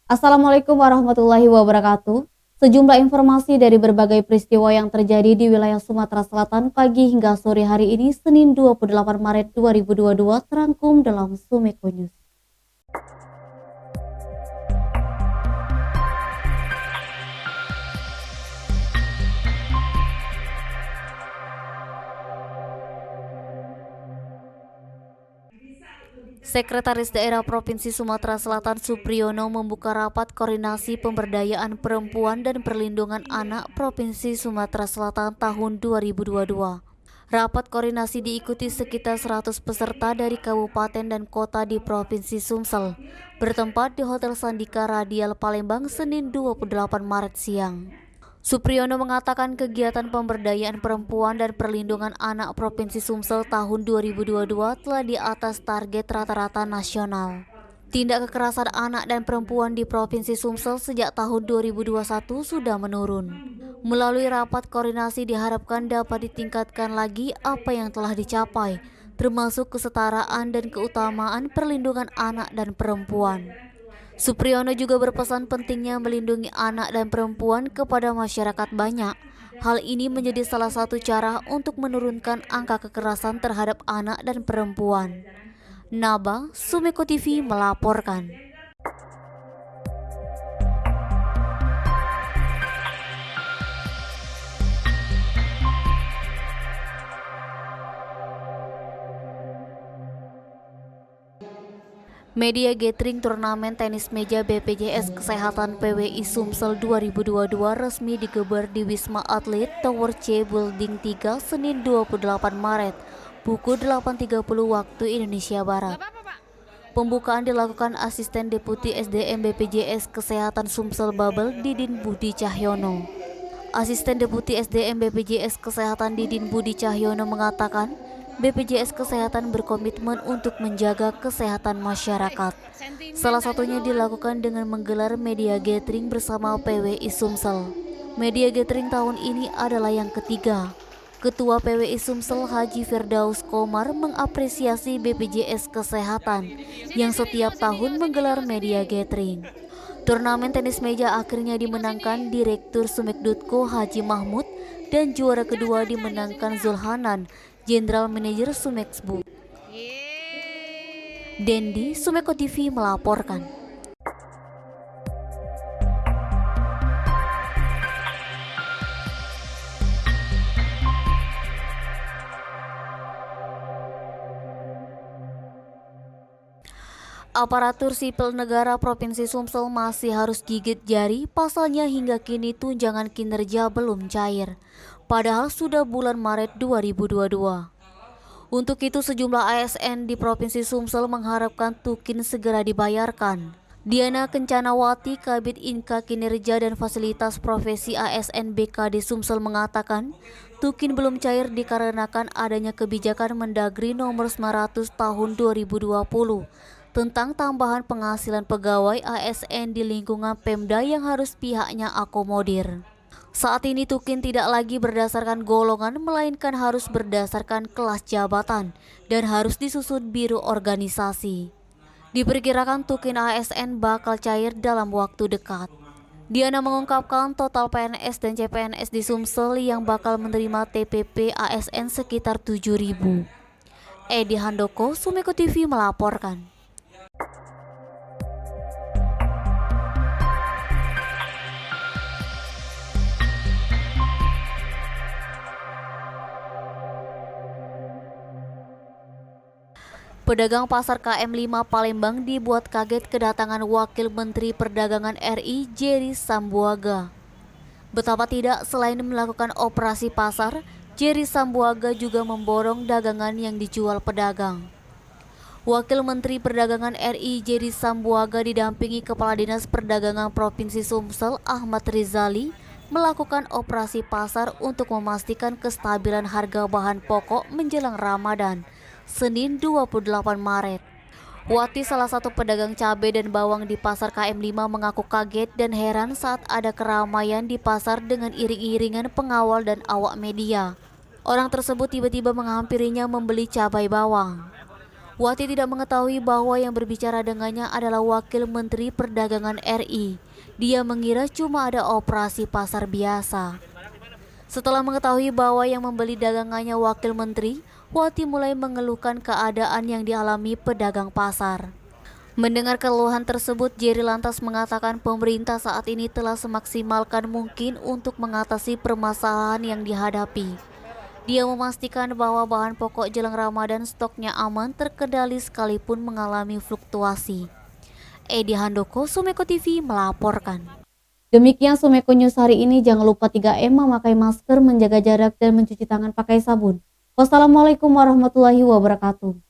Assalamualaikum warahmatullahi wabarakatuh. Sejumlah informasi dari berbagai peristiwa yang terjadi di wilayah Sumatera Selatan pagi hingga sore hari ini Senin 28 Maret 2022 terangkum dalam Sumeko News. Sekretaris Daerah Provinsi Sumatera Selatan Supriyono membuka rapat koordinasi pemberdayaan perempuan dan perlindungan anak Provinsi Sumatera Selatan tahun 2022. Rapat koordinasi diikuti sekitar 100 peserta dari kabupaten dan kota di Provinsi Sumsel, bertempat di Hotel Sandika Radial Palembang Senin 28 Maret siang. Supriyono mengatakan kegiatan pemberdayaan perempuan dan perlindungan anak Provinsi Sumsel tahun 2022 telah di atas target rata-rata nasional. Tindak kekerasan anak dan perempuan di Provinsi Sumsel sejak tahun 2021 sudah menurun. Melalui rapat koordinasi diharapkan dapat ditingkatkan lagi apa yang telah dicapai, termasuk kesetaraan dan keutamaan perlindungan anak dan perempuan. Supriyono juga berpesan pentingnya melindungi anak dan perempuan kepada masyarakat banyak. Hal ini menjadi salah satu cara untuk menurunkan angka kekerasan terhadap anak dan perempuan. Naba, Sumeko TV melaporkan. Media gathering turnamen tenis meja BPJS Kesehatan PWI Sumsel 2022 resmi digelar di Wisma Atlet Tower C Building 3 Senin 28 Maret pukul 8.30 waktu Indonesia Barat. Pembukaan dilakukan Asisten Deputi SDM BPJS Kesehatan Sumsel Babel Didin Budi Cahyono. Asisten Deputi SDM BPJS Kesehatan Didin Budi Cahyono mengatakan, BPJS Kesehatan berkomitmen untuk menjaga kesehatan masyarakat. Salah satunya dilakukan dengan menggelar media gathering bersama PWI Sumsel. Media gathering tahun ini adalah yang ketiga. Ketua PWI Sumsel Haji Firdaus Komar mengapresiasi BPJS Kesehatan yang setiap tahun menggelar media gathering. Turnamen tenis meja akhirnya dimenangkan Direktur Sumekdutko Haji Mahmud dan juara kedua dimenangkan Zulhanan, Jenderal Manajer Sumexbu. Dendi, Sumeko TV melaporkan. Aparatur sipil negara Provinsi Sumsel masih harus gigit jari, pasalnya hingga kini tunjangan kinerja belum cair. Padahal sudah bulan Maret 2022. Untuk itu sejumlah ASN di Provinsi Sumsel mengharapkan tukin segera dibayarkan. Diana Kencanawati, Kabid Inka Kinerja dan Fasilitas Profesi ASN BKD Sumsel mengatakan, tukin belum cair dikarenakan adanya kebijakan Mendagri nomor 900 tahun 2020 tentang tambahan penghasilan pegawai ASN di lingkungan Pemda yang harus pihaknya akomodir. Saat ini tukin tidak lagi berdasarkan golongan melainkan harus berdasarkan kelas jabatan dan harus disusun biro organisasi. Diperkirakan tukin ASN bakal cair dalam waktu dekat. Diana mengungkapkan total PNS dan CPNS di Sumsel yang bakal menerima TPP ASN sekitar 7.000. Edi Handoko, Sumeko TV melaporkan. Pedagang pasar KM5 Palembang dibuat kaget kedatangan Wakil Menteri Perdagangan RI Jerry Sambuaga. Betapa tidak, selain melakukan operasi pasar, Jerry Sambuaga juga memborong dagangan yang dijual pedagang. Wakil Menteri Perdagangan RI Jerry Sambuaga didampingi Kepala Dinas Perdagangan Provinsi Sumsel Ahmad Rizali melakukan operasi pasar untuk memastikan kestabilan harga bahan pokok menjelang Ramadan. Senin 28 Maret. Wati, salah satu pedagang cabai dan bawang di pasar KM5 mengaku kaget dan heran saat ada keramaian di pasar dengan iring-iringan pengawal dan awak media. Orang tersebut tiba-tiba menghampirinya membeli cabai bawang. Wati tidak mengetahui bahwa yang berbicara dengannya adalah Wakil Menteri Perdagangan RI. Dia mengira cuma ada operasi pasar biasa. Setelah mengetahui bahwa yang membeli dagangannya Wakil Menteri, Wati mulai mengeluhkan keadaan yang dialami pedagang pasar. Mendengar keluhan tersebut, Jerry lantas mengatakan pemerintah saat ini telah semaksimalkan mungkin untuk mengatasi permasalahan yang dihadapi. Dia memastikan bahwa bahan pokok jelang Ramadan stoknya aman terkendali sekalipun mengalami fluktuasi. Edi Handoko, Sumeko TV melaporkan. Demikian Sumeko News hari ini. Jangan lupa 3M, memakai masker, menjaga jarak, dan mencuci tangan pakai sabun. Wassalamualaikum warahmatullahi wabarakatuh.